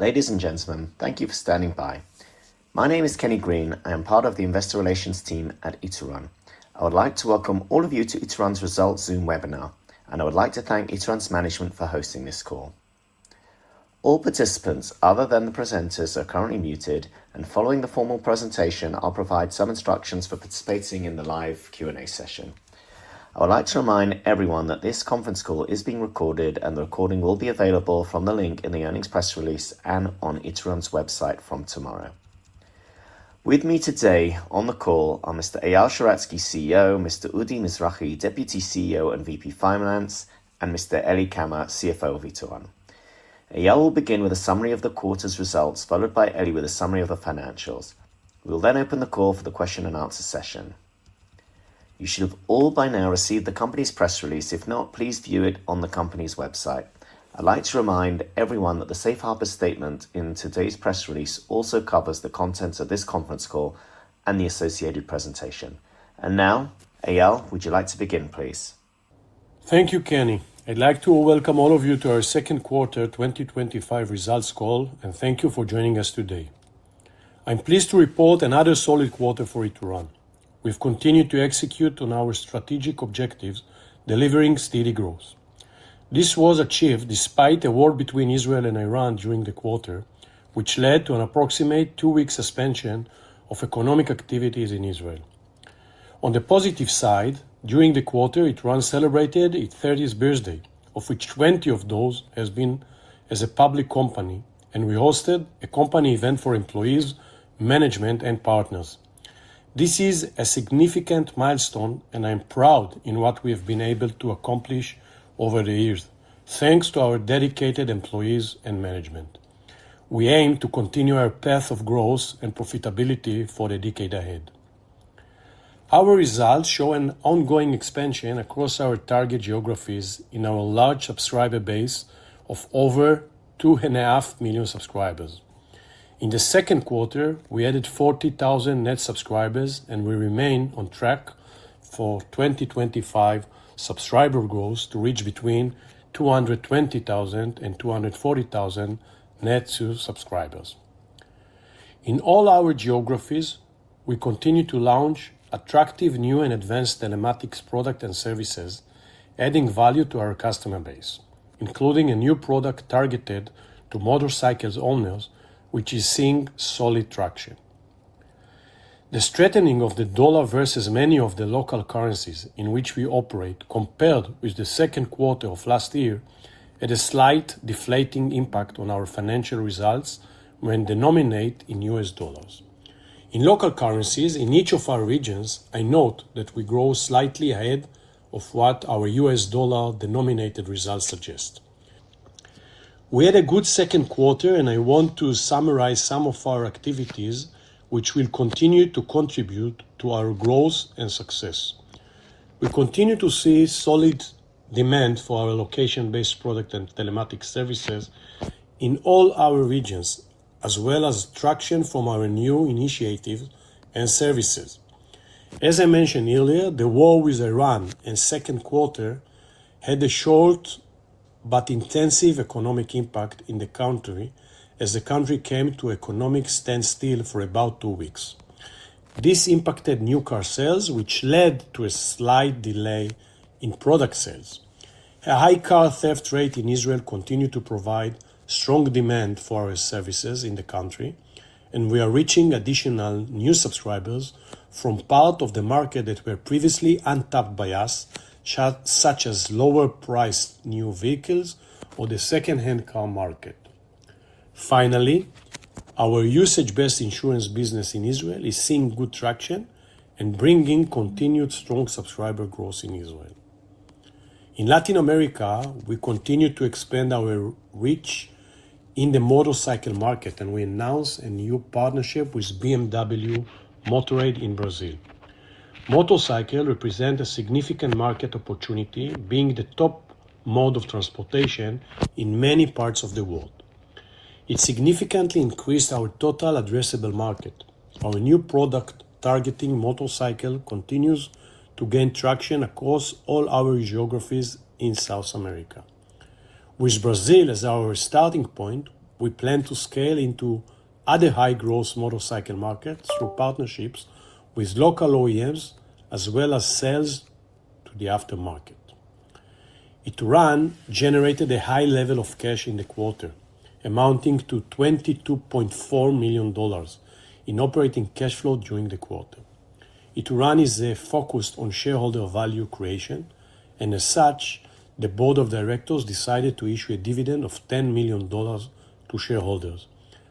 Ladies and gentlemen, thank you for standing by. My name is Kenny Green. I am part of the Investor Relations team at Ituran. I would like to welcome all of you to Ituran's Results Zoom webinar, and I would like to thank Ituran's management for hosting this call. All participants other than the presenters are currently muted, and following the formal presentation, I'll provide some instructions for participating in the live Q&A session. I would like to remind everyone that this conference call is being recorded and the recording will be available from the link in the earnings press release and on Ituran's website from tomorrow. With me today on the call are Mr. Eyal Sheratzky, CEO, Mr. Udi Mizrahi, Deputy CEO and VP Finance, and Mr. Eli Kama, CFO of Ituran. Eyal will begin with a summary of the quarter's results, followed by Eli with a summary of the financials. We will then open the call for the question and answer session. You should have all by now received the company's press release. If not, please view it on the company's website. I'd like to remind everyone that the safe harbor statement in today's press release also covers the contents of this conference call and the associated presentation. And now, Eyal, would you like to begin, please? Thank you, Kenny. I'd like to welcome all of you to our second quarter 2025 results call, and thank you for joining us today. I'm pleased to report another solid quarter for Ituran. We've continued to execute on our strategic objectives, delivering steady growth. This was achieved despite a war between Israel and Iran during the quarter, which led to an approximate 2-week suspension of economic activities in Israel. On the positive side, during the quarter, Ituran celebrated its 30th birthday, of which 20 of those has been as a public company, and we hosted a company event for employees, management, and partners. This is a significant milestone, and I'm proud in what we have been able to accomplish over the years, thanks to our dedicated employees and management. We aim to continue our path of growth and profitability for the decade ahead. Our results show an ongoing expansion across our target geographies in our large subscriber base of over 2.5 million subscribers. In the second quarter, we added 40,000 net subscribers, and we remain on track for 2025 subscriber growth to reach between 220,000 and 240,000 net new subscribers. In all our geographies, we continue to launch attractive new and advanced telematics products and services, adding value to our customer base, including a new product targeted to motorcycles owners, which is seeing solid traction. The strengthening of the dollar versus many of the local currencies in which we operate compared with the second quarter of last year had a slight deflating impact on our financial results when denominated in US dollars. In local currencies in each of our regions, I note that we grow slightly ahead of what our US dollar denominated results suggest. We had a good second quarter, and I want to summarize some of our activities which will continue to contribute to our growth and success. We continue to see solid demand for our location-based product and telematic services in all our regions, as well as traction from our new initiatives and services. As I mentioned earlier, the war with Iran in second quarter had a short but intensive economic impact in the country, as the country came to economic standstill for about 2 weeks. This impacted new car sales, which led to a slight delay in product sales. A high car theft rate in Israel continued to provide strong demand for our services in the country, and we are reaching additional new subscribers from part of the market that were previously untapped by us, such as lower priced new vehicles or the second-hand car market. Finally, our usage-based insurance business in Israel is seeing good traction and bringing continued strong subscriber growth in Israel. In Latin America, we continue to expand our reach in the motorcycle market, and we announced a new partnership with BMW Motorrad in Brazil. Motorcycles represent a significant market opportunity, being the top mode of transportation in many parts of the world. It significantly increased our total addressable market. Our new product targeting motorcycle continues to gain traction across all our geographies in South America. With Brazil as our starting point, we plan to scale into other high-growth motorcycle markets through partnerships with local OEMs as well as sales to the aftermarket. Ituran generated a high level of cash in the quarter, amounting to $22.4 million in operating cash flow during the quarter. Ituran is focused on shareholder value creation, and as such, the board of directors decided to issue a dividend of $10 million to shareholders.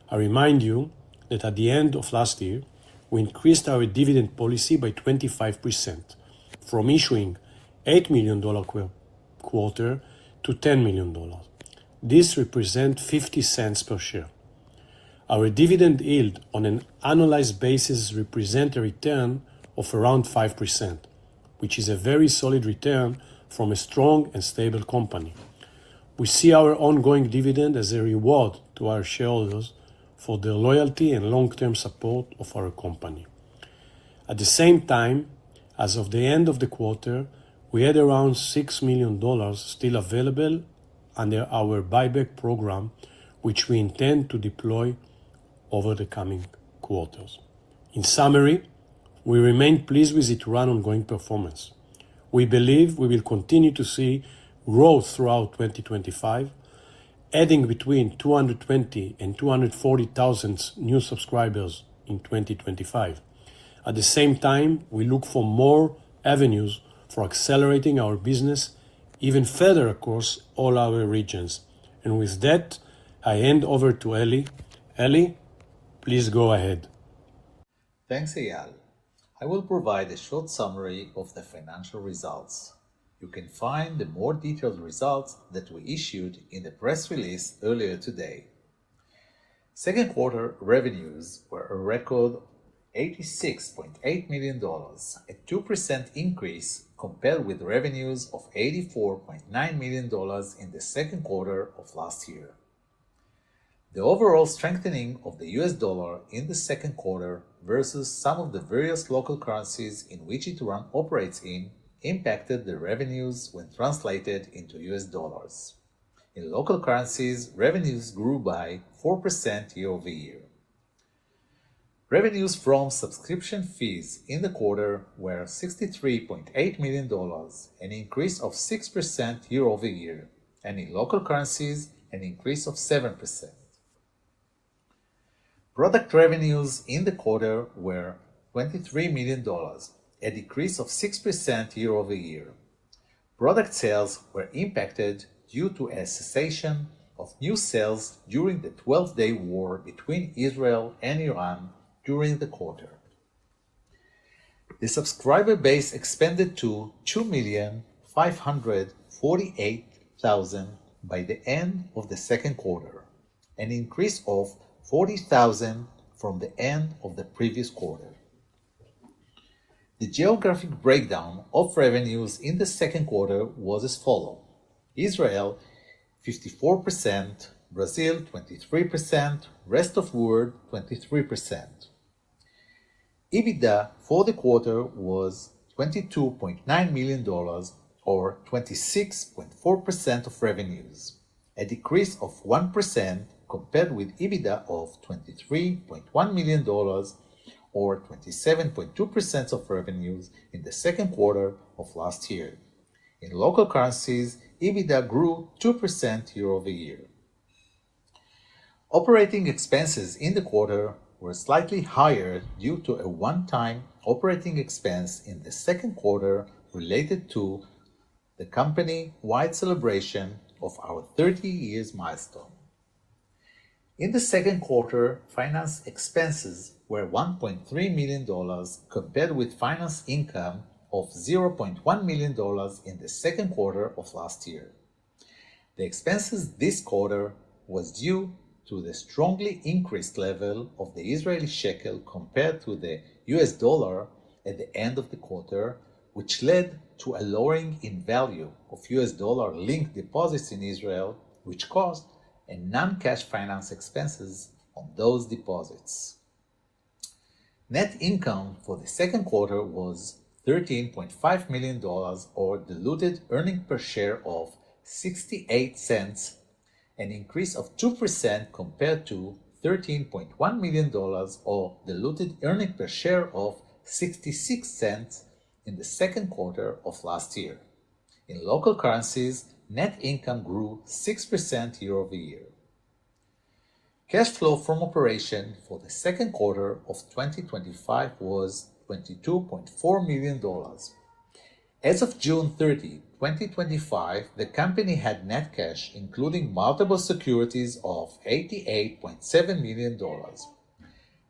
I remind you that at the end of last year, we increased our dividend policy by 25%, from issuing $8 million per quarter to $10 million. This represents 50 cents per share. Our dividend yield on an annualized basis represents a return of around 5%, which is a very solid return from a strong and stable company. We see our ongoing dividend as a reward to our shareholders for their loyalty and long-term support of our company. At the same time, as of the end of the quarter, we had around $6 million still available under our buyback program, which we intend to deploy over the coming quarters. In summary, we remain pleased with Ituran's ongoing performance. We believe we will continue to see growth throughout 2025, adding between 220 and 240,000 new subscribers in 2025. At the same time, we look for more avenues for accelerating our business even further across all our regions. And with that, I hand over to Eli. Eli, please go ahead. Thanks, Eyal. I will provide a short summary of the financial results. You can find the more detailed results that we issued in the press release earlier today. Second quarter revenues were a record $86.8 million, a 2% increase compared with revenues of $84.9 million in the second quarter of last year. The overall strengthening of the US dollar in the second quarter versus some of the various local currencies in which Ituran operates in impacted the revenues when translated into US dollars. In local currencies, revenues grew by 4% year over year. Revenues from subscription fees in the quarter were $63.8 million, an increase of 6% year over year, and in local currencies, an increase of 7%. Product revenues in the quarter were $23 million, a decrease of 6% year over year. Product sales were impacted due to a cessation of new sales during the 12-day war between Israel and Iran during the quarter. The subscriber base expanded to 2,548,000 by the end of the second quarter, an increase of 40,000 from the end of the previous quarter. The geographic breakdown of revenues in the second quarter was as follows: Israel 54%, Brazil 23%, rest of world 23%. EBITDA for the quarter was $22.9 million, or 26.4% of revenues, a decrease of 1% compared with EBITDA of $23.1 million, or 27.2% of revenues in the second quarter of last year. In local currencies, EBITDA grew 2% year over year. Operating expenses in the quarter were slightly higher due to a one-time operating expense in the second quarter related to the company-wide celebration of our 30 years milestone. In the second quarter, finance expenses were $1.3 million compared with finance income of $0.1 million in the second quarter of last year. The expenses this quarter was due to the strongly increased level of the Israeli shekel compared to the US dollar at the end of the quarter, which led to a lowering in value of US dollar-linked deposits in Israel, which caused a non-cash finance expenses on those deposits. Net income for the second quarter was $13.5 million, or diluted earnings per share of 68 cents, an increase of 2% compared to $13.1 million or diluted earnings per share of 66 cents in the second quarter of last year. In local currencies, net income grew 6% year over year. Cash flow from operation for the second quarter of 2025 was $22.4 million. As of June 30, 2025, the company had net cash, including multiple securities, of $88.7 million.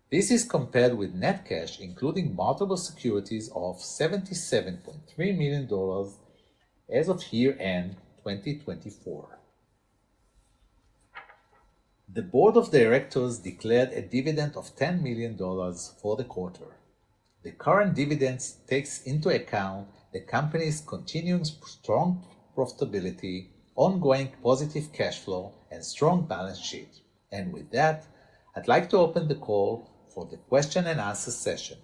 This is compared with net cash, including multiple securities, of $77.3 million as of year-end 2024. The Board of Directors declared a dividend of $10 million for the quarter. The current dividend takes into account the company's continuing strong profitability, ongoing positive cash flow, and strong balance sheet. And with that, I'd like to open the call for the question and answer session.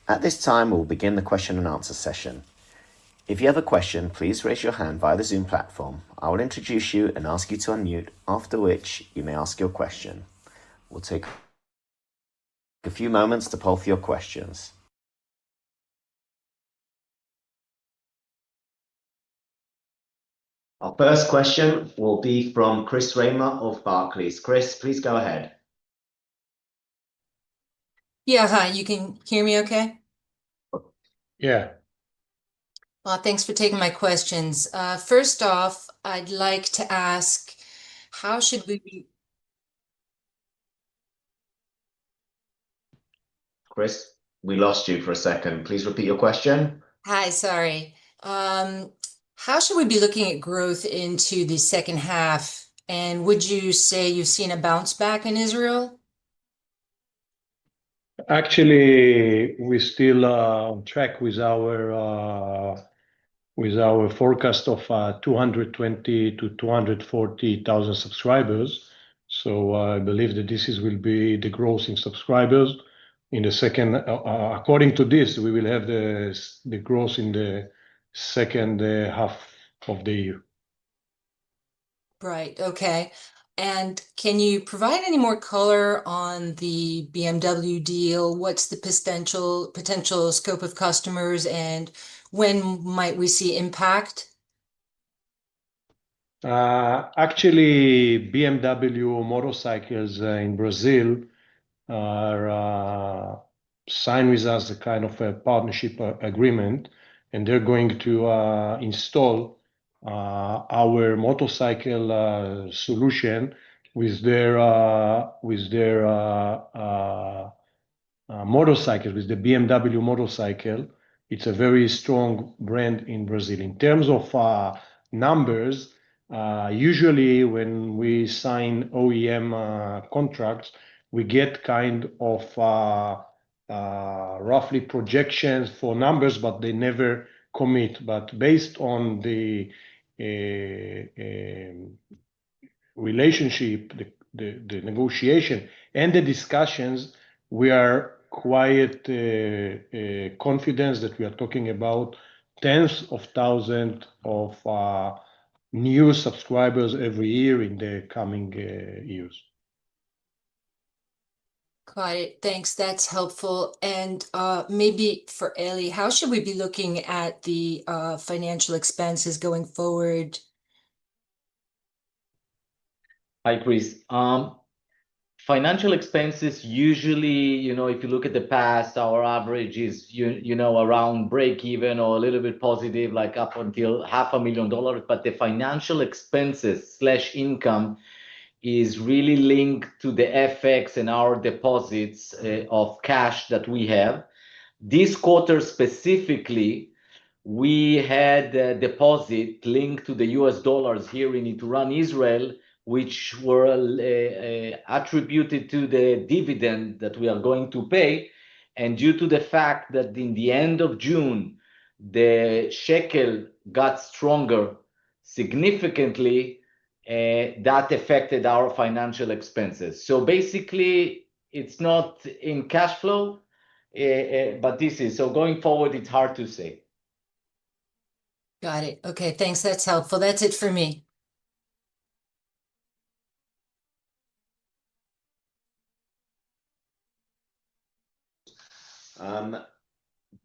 At this time, we'll begin the question and answer session. If you have a question, please raise your hand via the Zoom platform. I will introduce you and ask you to unmute, after which you may ask your question. We'll take a few moments to poll for your questions. Our first question will be from Chris Raymer of Barclays. Chris, please go ahead. Yeah, hi, you can hear me okay? Yeah. Thanks for taking my questions. First off, I'd like to ask, how should we be... Chris, we lost you for a second. Please repeat your question. Hi, sorry. How should we be looking at growth into the second half? And would you say you've seen a bounce back in Israel? Actually, we're still on track with our forecast of 220 to 240,000 subscribers. So I believe that this will be the growth in subscribers. In the second, according to this, we will have the growth in the second half of the year. Right, okay. And can you provide any more color on the BMW deal? What's the potential scope of customers, and when might we see impact? Actually, BMW motorcycles in Brazil are signed with us a kind of a partnership agreement, and they're going to install our motorcycle solution with their motorcycle, with the BMW motorcycle. It's a very strong brand in Brazil. In terms of numbers, usually when we sign OEM contracts, we get kind of roughly projections for numbers, but they never commit. But based on the relationship, the negotiation, and the discussions, we are quite confident that we are talking about tens of thousands of new subscribers every year in the coming years. Got it. Thanks. That's helpful. And maybe for Eli, how should we be looking at the financial expenses going forward? Hi, Chris. Financial expenses usually, if you look at the past, our average is, around break even or a little bit positive, like up until $500,000. But the financial expenses / income is really linked to the FX and our deposits of cash that we have. This quarter specifically, we had a deposit linked to the US dollars here in Ituran, Israel, which were attributed to the dividend that we are going to pay. And due to the fact that in the end of June, the shekel got stronger significantly, that affected our financial expenses. So basically, it's not in cash flow, but this is. So going forward, it's hard to say. Got it. Okay, thanks. That's helpful. That's it for me.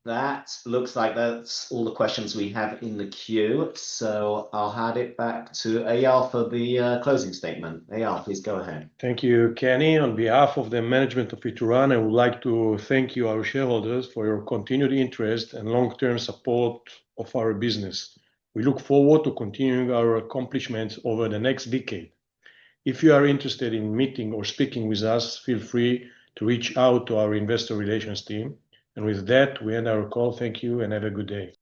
That looks like that's all the questions we have in the queue. So I'll hand it back to Eyal for the closing statement. Eyal, please go ahead. Thank you, Kenny. On behalf of the management of Ituran, I would like to thank you, our shareholders, for your continued interest and long-term support of our business. We look forward to continuing our accomplishments over the next decade. If you are interested in meeting or speaking with us, feel free to reach out to our investor relations team. And with that, we end our call. Thank you and have a good day.